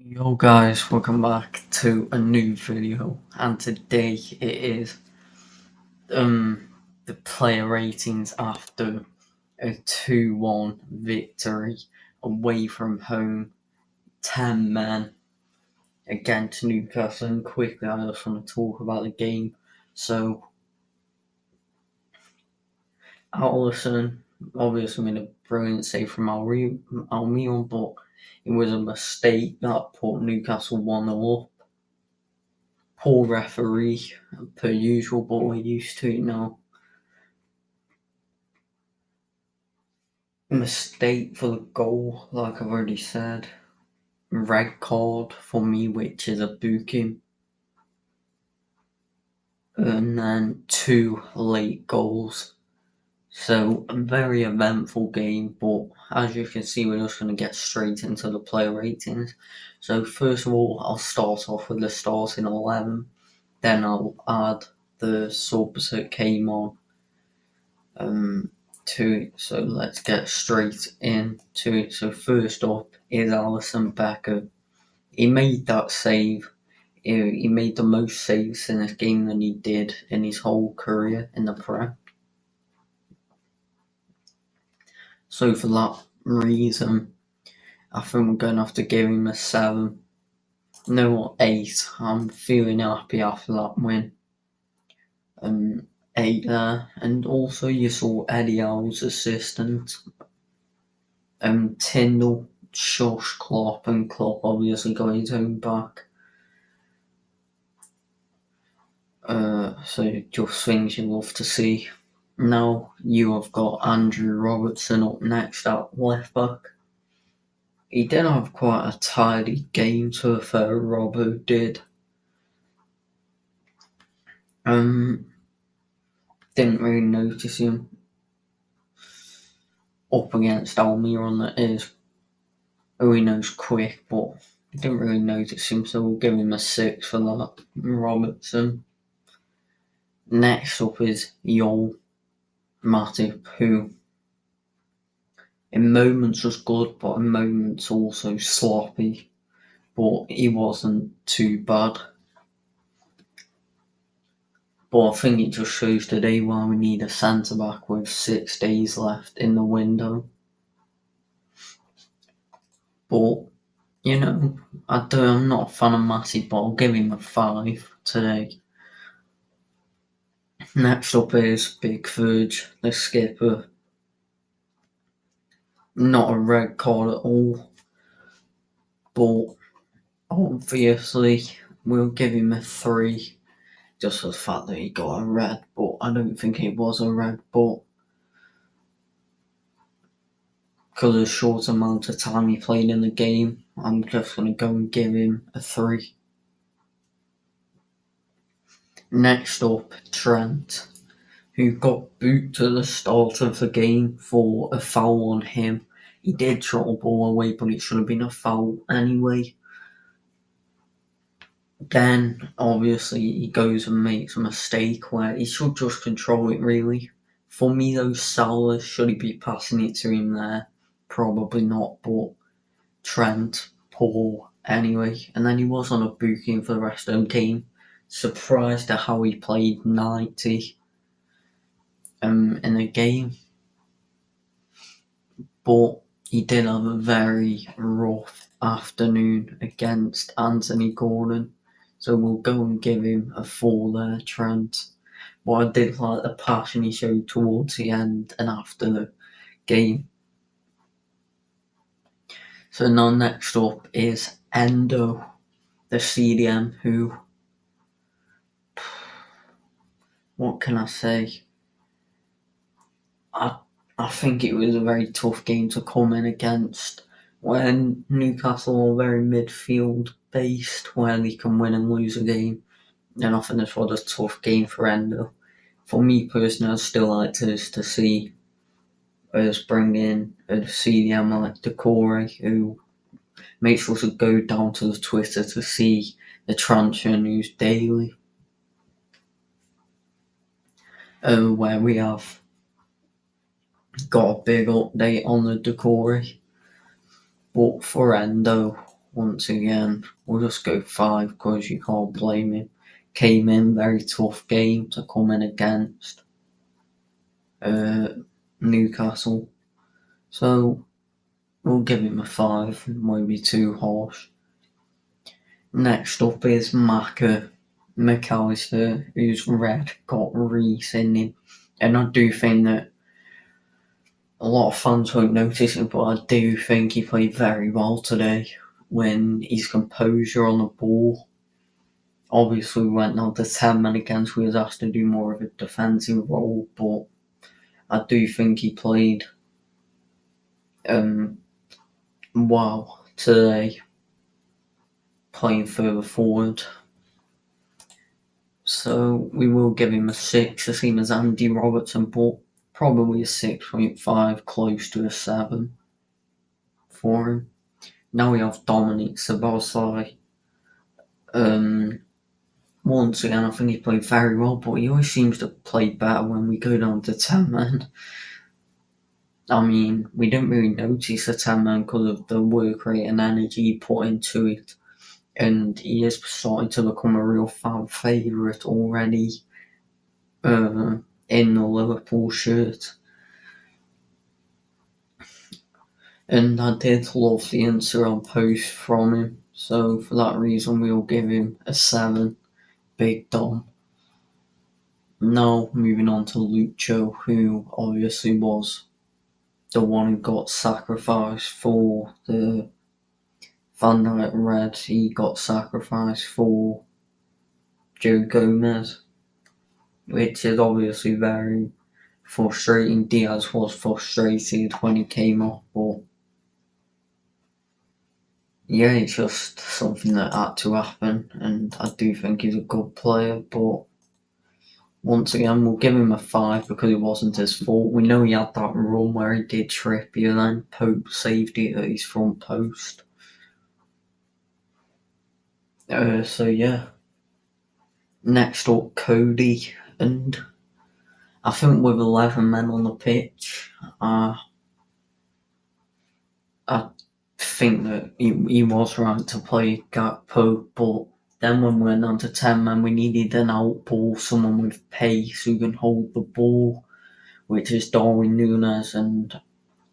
Yo guys, welcome back to a new video, and today it is the player ratings after a 2-1 victory away from home, 10 men against Newcastle. And quickly, I just want to talk about the game. So Allison obviously made a brilliant save from Almiron, but it was a mistake that put Newcastle 1-0 up. Poor referee, per usual, but we're used to it now. Mistake for the goal, like I've already said. Red card for me, which is a booking. And then 2 late goals. So a very eventful game, but as you can see, we're just going to get straight into the player ratings. So first of all, I'll start off with the starting 11. Then I'll add the subs that came on to it. So let's get straight into it. So first up is Alisson Becker. He made that save. He made the most saves in this game than he did in his whole career in the Prem. So for that reason, I think we're going to have to give him a 7. No, 8. I'm feeling happy after that win. 8 there. And also you saw Eddie Howe's assistant, Tyndall, shush Klopp, and Klopp obviously got his own back. So just things you love to see. Now you have got Andrew Robertson up next at left back. He did have quite a tidy game, to be fair. Robbo did. Didn't really notice him up against Almiron, that is. He knows quick, but didn't really notice him, so we'll give him a 6 for that. Robertson. Next up is Joel Matip, who in moments was good, but in moments also sloppy. But he wasn't too bad. But I think it just shows today why we need a centre back with 6 days left in the window. But I'm not a fan of Matip, but I'll give him a 5 today. Next up is Big Fudge, the skipper. Not a red card at all, but obviously we'll give him a 3, just for the fact that he got a red, but I don't think it was a red, but because of the short amount of time he played in the game, I'm just going to go and give him a 3. Next up, Trent, who got booked at the start of the game for a foul on him. He did trot the ball away, but it should have been a foul anyway. Then, obviously, he goes and makes a mistake where he should just control it, really. For me, though, Salah, should he be passing it to him there? Probably not, but Trent, poor anyway. And then he was on a booking for the rest of the game. Surprised at how he played 90 in the game. But he did have a very rough afternoon against Anthony Gordon. So we'll go and give him a 4 there, Trent. But I did like the passion he showed towards the end and after the game. So now next up is Endo, the CDM, who, what can I say? I think it was a very tough game to come in against, when Newcastle are very midfield based, where they can win and lose a game. And I think this was a tough game for Endo. For me personally, I'd still like to see us bring in a CDM like Decore, who makes sure to go down to the Twitter to see the transfer news daily, where we have got a big update on the Decore. But for Endo, once again, we'll just go 5 because you can't blame him. Came in, very tough game to come in against Newcastle. So we'll give him a 5, it won't be too harsh. Next up is McAllister, whose red got Reece in him. And I do think that a lot of fans won't notice it, but I do think he played very well today when his composure on the ball. Obviously, we went down to 10 men against, we was asked to do more of a defensive role, but I do think he played well today, playing further forward. So we will give him a 6, the same as Andy Robertson, but probably a 6.5, close to a 7 for him. Now we have Dominic Szoboszlai. Once again, I think he played very well, but he always seems to play better when we go down to 10 men. I mean, we didn't really notice the 10 men because of the work rate and energy he put into it. And he is starting to become a real fan favourite already in the Liverpool shirt. And I did love the Instagram post from him, so for that reason we'll give him a 7. Big Dom. Now moving on to Lucho, who obviously was the one who got sacrificed for the Van Dijk red. He got sacrificed for Joe Gomez, which is obviously very frustrating. Diaz was frustrated when he came off, but yeah, it's just something that had to happen, and I do think he's a good player, but once again, we'll give him a 5 because it wasn't his fault. We know he had that run where he did Trippier, then Pope saved it at his front post. So yeah. Next up, Cody, and I think with 11 men on the pitch, I think that he was right to play Gakpo, but then when we went down to 10 men, we needed an out ball, someone with pace who can hold the ball, which is Darwin Núñez, and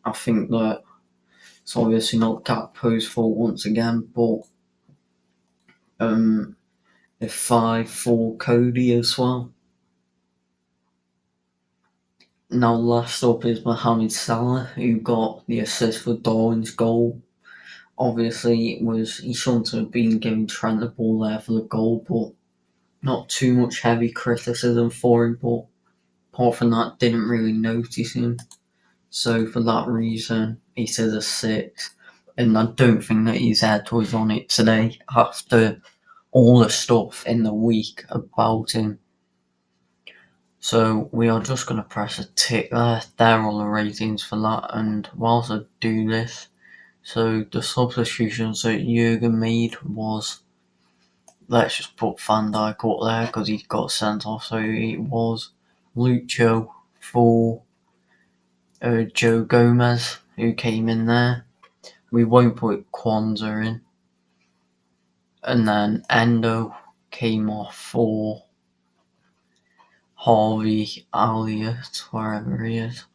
I think that it's obviously not Gakpo's fault once again, but a 5 for Cody as well. Now last up is Mohamed Salah, who got the assist for Darwin's goal. Obviously, he shouldn't have been giving Trent the ball there for the goal, but not too much heavy criticism for him, but apart from that, didn't really notice him. So for that reason, he says a 6. And I don't think that his head was on it today after all the stuff in the week about him. So we are just going to press a tick there. There are all the ratings for that. And whilst I do this, so the substitutions that Jurgen made was, let's just put Van Dijk up there because he got sent off. So it was Lucho for Joe Gomez, who came in there. We won't put Kwanzaa in. And then Endo came off for Harvey Elliott, wherever he is.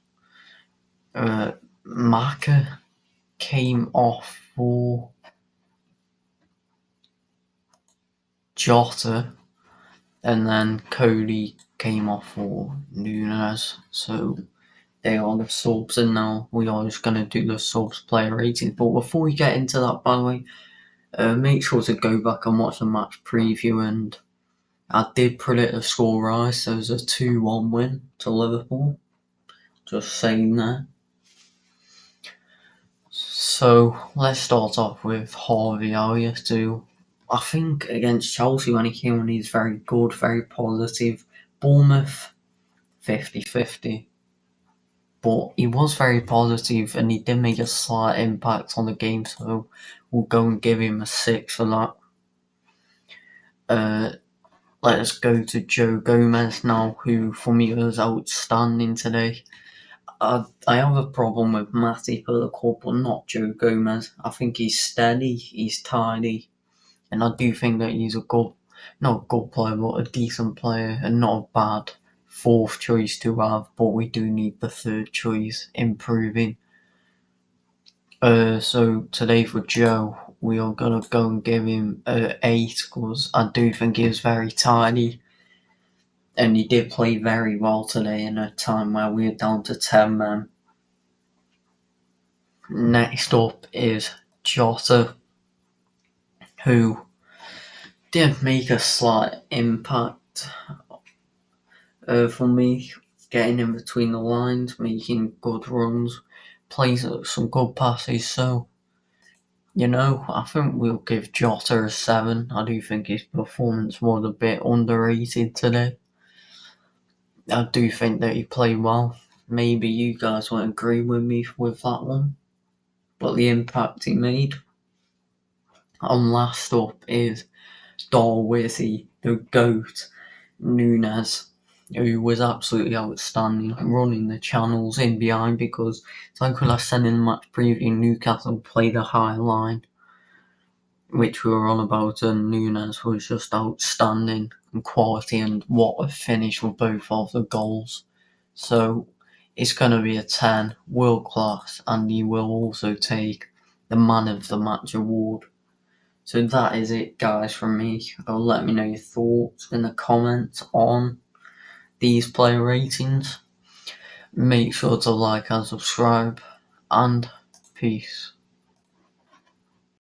Maka came off for Jota, and then Cody came off for Núñez. So they are the subs, and now we are just going to do the subs player ratings. But before we get into that, by the way, make sure to go back and watch the match preview, and I did predict the score right, so it was a 2-1 win to Liverpool. Just saying that. So let's start off with Harvey Elliott, who I think against Chelsea when he came on, he's very good, very positive. Bournemouth, 50-50. But he was very positive and he did make a slight impact on the game, so we'll go and give him a 6 for that. Let us go to Joe Gomez now, who for me was outstanding today. I have a problem with Matty for the club, but not Joe Gomez. I think he's steady, he's tidy, and I do think that he's not a good player, but a decent player, and not a bad fourth choice to have. But we do need the third choice improving. So today for Joe, we are gonna go and give him 8 because I do think he was very tidy. And he did play very well today in a time where we were down to 10 men. Next up is Jota, who did make a slight impact for me, getting in between the lines, making good runs, plays some good passes. So, I think we'll give Jota a 7. I do think his performance was a bit underrated today. I do think that he played well. Maybe you guys won't agree with me with that one, but the impact he made. And last up is DARWIZZYYYY, the GOAT, Nunez, who was absolutely outstanding, running the channels in behind, because it's like what I said in the match preview, Newcastle played a high line, which we were on about, and Nunez was just outstanding in quality and what a finish with both of the goals. So it's going to be a 10, world class, and he will also take the Man of the Match award. So that is it, guys, from me. Let me know your thoughts in the comments on these player ratings. Make sure to like and subscribe, and peace.